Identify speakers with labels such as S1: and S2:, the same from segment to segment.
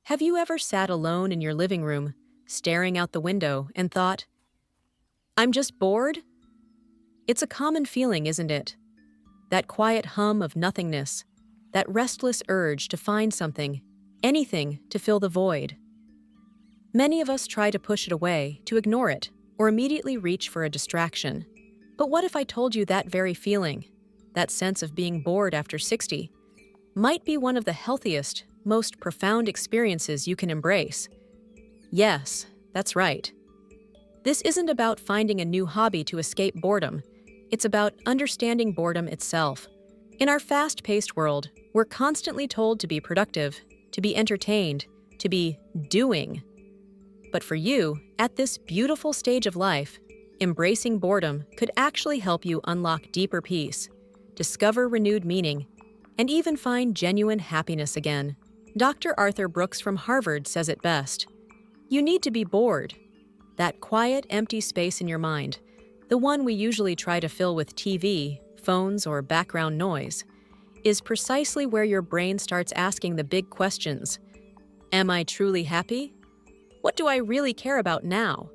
S1: Have you ever sat alone in your living room, staring out the window, and thought, I'm just bored? It's a common feeling, isn't it? That quiet hum of nothingness, that restless urge to find something, anything to fill the void. Many of us try to push it away, to ignore it, or immediately reach for a distraction. But what if I told you that very feeling, that sense of being bored after 60, might be one of the healthiest, most profound experiences you can embrace? Yes, that's right. This isn't about finding a new hobby to escape boredom. It's about understanding boredom itself. In our fast-paced world, we're constantly told to be productive, to be entertained, to be doing. But for you, at this beautiful stage of life, embracing boredom could actually help you unlock deeper peace, discover renewed meaning, and even find genuine happiness again. Dr. Arthur Brooks from Harvard says it best. You need to be bored. That quiet, empty space in your mind, the one we usually try to fill with TV, phones, or background noise, is precisely where your brain starts asking the big questions. Am I truly happy? What do I really care about now?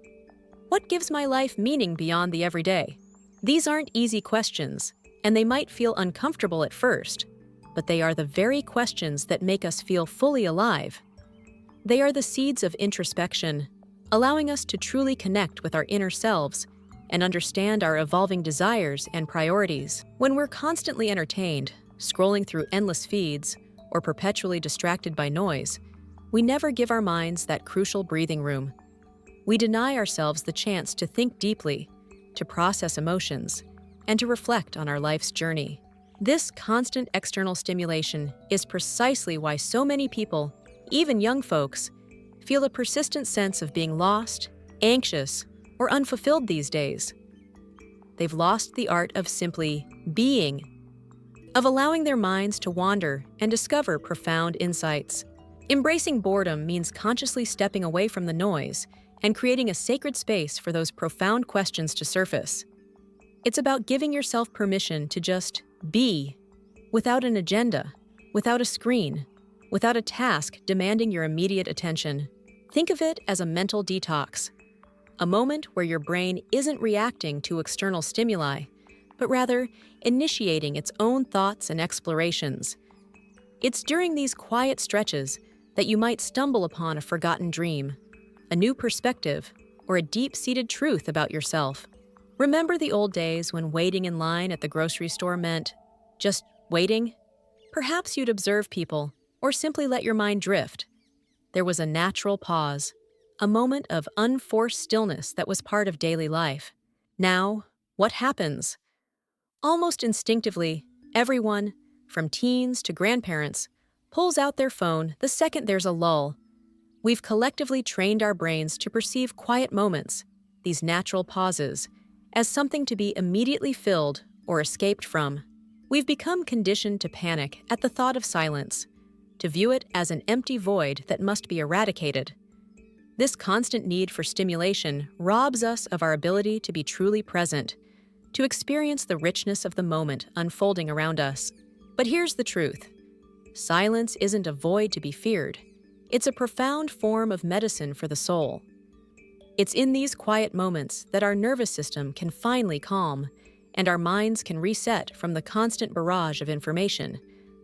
S1: What gives my life meaning beyond the everyday? These aren't easy questions, and they might feel uncomfortable at first, but they are the very questions that make us feel fully alive. They are the seeds of introspection, allowing us to truly connect with our inner selves and understand our evolving desires and priorities. When we're constantly entertained, scrolling through endless feeds, or perpetually distracted by noise, we never give our minds that crucial breathing room. We deny ourselves the chance to think deeply, to process emotions, and to reflect on our life's journey. This constant external stimulation is precisely why so many people, even young folks, feel a persistent sense of being lost, anxious, or unfulfilled these days. They've lost the art of simply being, of allowing their minds to wander and discover profound insights. Embracing boredom means consciously stepping away from the noise and creating a sacred space for those profound questions to surface. It's about giving yourself permission to just be, without an agenda, without a screen, without a task demanding your immediate attention. Think of it as a mental detox, a moment where your brain isn't reacting to external stimuli, but rather initiating its own thoughts and explorations. It's during these quiet stretches that you might stumble upon a forgotten dream, a new perspective, or a deep-seated truth about yourself. Remember the old days when waiting in line at the grocery store meant just waiting? Perhaps you'd observe people, or simply let your mind drift. There was a natural pause, a moment of unforced stillness that was part of daily life. Now, what happens? Almost instinctively, everyone, from teens to grandparents, pulls out their phone the second there's a lull. We've collectively trained our brains to perceive quiet moments, these natural pauses, as something to be immediately filled or escaped from. We've become conditioned to panic at the thought of silence, to view it as an empty void that must be eradicated. This constant need for stimulation robs us of our ability to be truly present, to experience the richness of the moment unfolding around us. But here's the truth. Silence isn't a void to be feared. It's a profound form of medicine for the soul. It's in these quiet moments that our nervous system can finally calm, and our minds can reset from the constant barrage of information,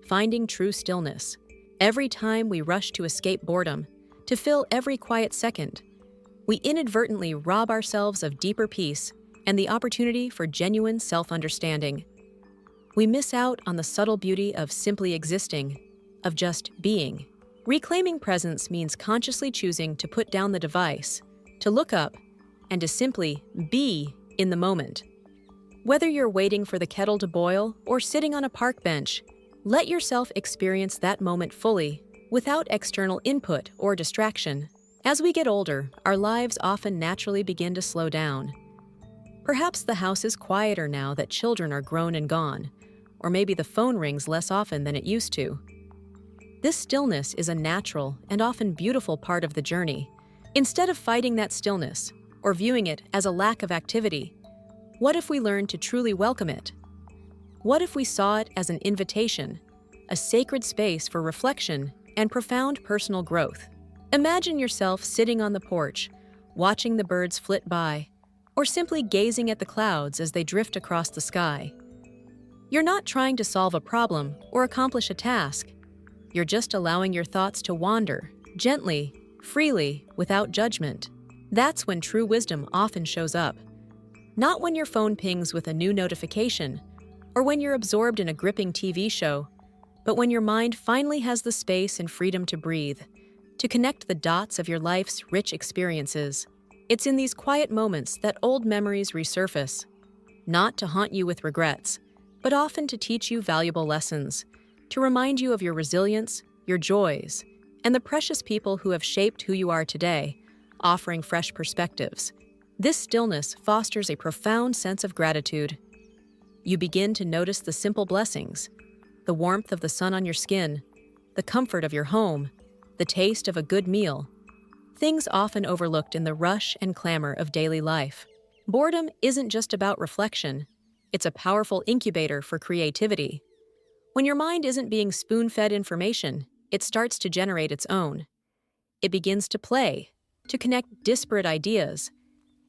S1: finding true stillness. Every time we rush to escape boredom, to fill every quiet second, we inadvertently rob ourselves of deeper peace and the opportunity for genuine self-understanding. We miss out on the subtle beauty of simply existing, of just being. Reclaiming presence means consciously choosing to put down the device, to look up, and to simply be in the moment. Whether you're waiting for the kettle to boil or sitting on a park bench, let yourself experience that moment fully, without external input or distraction. As we get older, our lives often naturally begin to slow down. Perhaps the house is quieter now that children are grown and gone, or maybe the phone rings less often than it used to. This stillness is a natural and often beautiful part of the journey. Instead of fighting that stillness, or viewing it as a lack of activity, what if we learned to truly welcome it? What if we saw it as an invitation, a sacred space for reflection and profound personal growth? Imagine yourself sitting on the porch, watching the birds flit by, or simply gazing at the clouds as they drift across the sky. You're not trying to solve a problem or accomplish a task. You're just allowing your thoughts to wander, gently, freely, without judgment. That's when true wisdom often shows up. Not when your phone pings with a new notification, or when you're absorbed in a gripping TV show, but when your mind finally has the space and freedom to breathe, to connect the dots of your life's rich experiences. It's in these quiet moments that old memories resurface, not to haunt you with regrets, but often to teach you valuable lessons, to remind you of your resilience, your joys, and the precious people who have shaped who you are today, offering fresh perspectives. This stillness fosters a profound sense of gratitude. You begin to notice the simple blessings, the warmth of the sun on your skin, the comfort of your home, the taste of a good meal, things often overlooked in the rush and clamor of daily life. Boredom isn't just about reflection, it's a powerful incubator for creativity. When your mind isn't being spoon-fed information, it starts to generate its own. It begins to play, to connect disparate ideas,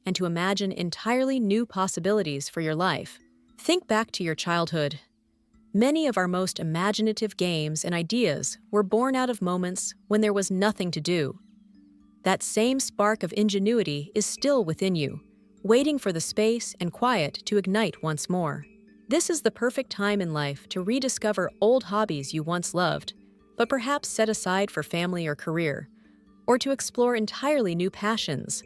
S1: and to imagine entirely new possibilities for your life. Think back to your childhood. Many of our most imaginative games and ideas were born out of moments when there was nothing to do. That same spark of ingenuity is still within you, waiting for the space and quiet to ignite once more. This is the perfect time in life to rediscover old hobbies you once loved, but perhaps set aside for family or career, or to explore entirely new passions.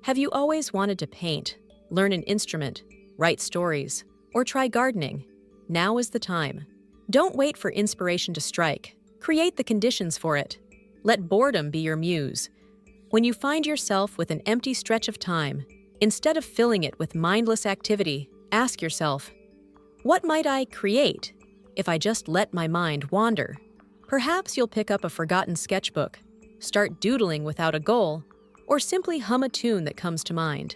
S1: Have you always wanted to paint, learn an instrument, write stories, or try gardening? Now is the time. Don't wait for inspiration to strike. Create the conditions for it. Let boredom be your muse. When you find yourself with an empty stretch of time, instead of filling it with mindless activity, ask yourself, what might I create if I just let my mind wander? Perhaps you'll pick up a forgotten sketchbook, start doodling without a goal, or simply hum a tune that comes to mind.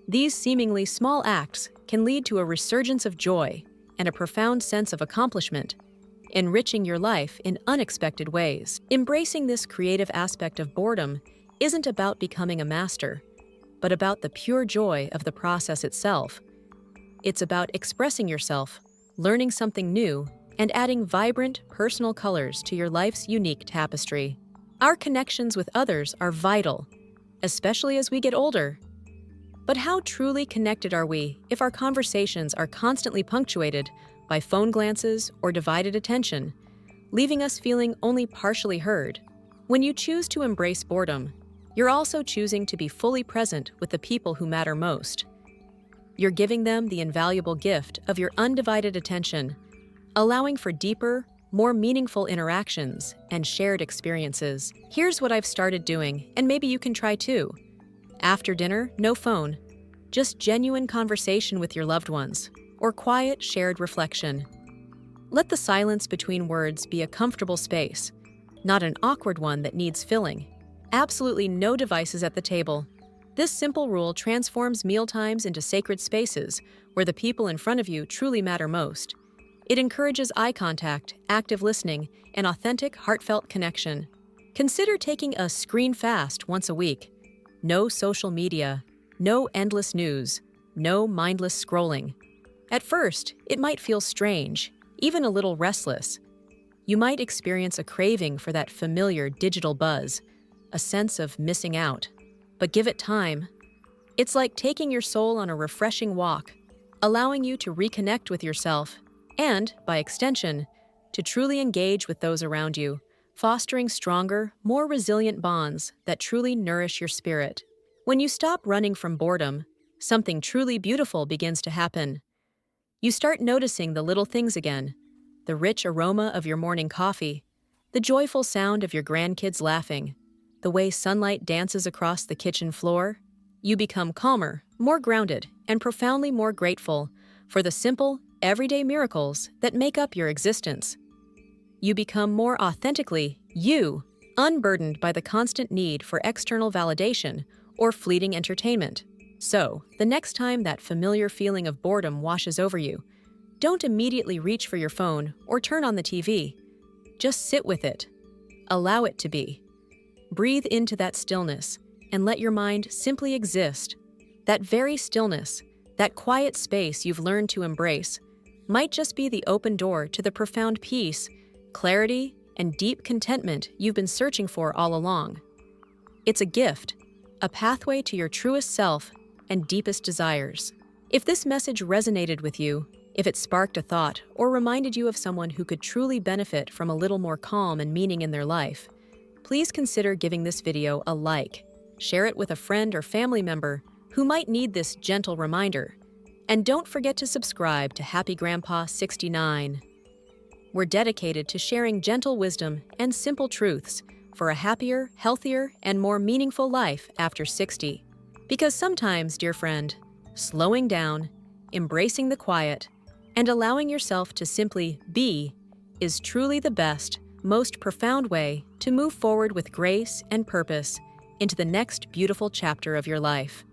S1: These seemingly small acts can lead to a resurgence of joy and a profound sense of accomplishment, enriching your life in unexpected ways. Embracing this creative aspect of boredom isn't about becoming a master, but about the pure joy of the process itself. It's about expressing yourself, learning something new, and adding vibrant, personal colors to your life's unique tapestry. Our connections with others are vital, especially as we get older. But how truly connected are we if our conversations are constantly punctuated by phone glances or divided attention, leaving us feeling only partially heard? When you choose to embrace boredom, you're also choosing to be fully present with the people who matter most. You're giving them the invaluable gift of your undivided attention, allowing for deeper, more meaningful interactions and shared experiences. Here's what I've started doing, and maybe you can try too. After dinner, no phone, just genuine conversation with your loved ones, or quiet, shared reflection. Let the silence between words be a comfortable space, not an awkward one that needs filling. Absolutely no devices at the table. This simple rule transforms mealtimes into sacred spaces where the people in front of you truly matter most. It encourages eye contact, active listening, and authentic, heartfelt connection. Consider taking a screen fast once a week. No social media, no endless news, no mindless scrolling. At first, it might feel strange, even a little restless. You might experience a craving for that familiar digital buzz, a sense of missing out. But give it time. It's like taking your soul on a refreshing walk, allowing you to reconnect with yourself and, by extension, to truly engage with those around you, fostering stronger, more resilient bonds that truly nourish your spirit. When you stop running from boredom, something truly beautiful begins to happen. You start noticing the little things again, the rich aroma of your morning coffee, the joyful sound of your grandkids laughing, the way sunlight dances across the kitchen floor. You become calmer, more grounded, and profoundly more grateful for the simple, everyday miracles that make up your existence. You become more authentically you, unburdened by the constant need for external validation or fleeting entertainment. So, the next time that familiar feeling of boredom washes over you, don't immediately reach for your phone or turn on the TV. Just sit with it. Allow it to be. Breathe into that stillness and let your mind simply exist. That very stillness, that quiet space you've learned to embrace, might just be the open door to the profound peace, clarity, and deep contentment you've been searching for all along. It's a gift, a pathway to your truest self and deepest desires. If this message resonated with you, if it sparked a thought or reminded you of someone who could truly benefit from a little more calm and meaning in their life, please consider giving this video a like. Share it with a friend or family member who might need this gentle reminder. And don't forget to subscribe to Happy Grandpa 69. We're dedicated to sharing gentle wisdom and simple truths for a happier, healthier, and more meaningful life after 60. Because sometimes, dear friend, slowing down, embracing the quiet, and allowing yourself to simply be is truly the best, most profound way to move forward with grace and purpose into the next beautiful chapter of your life.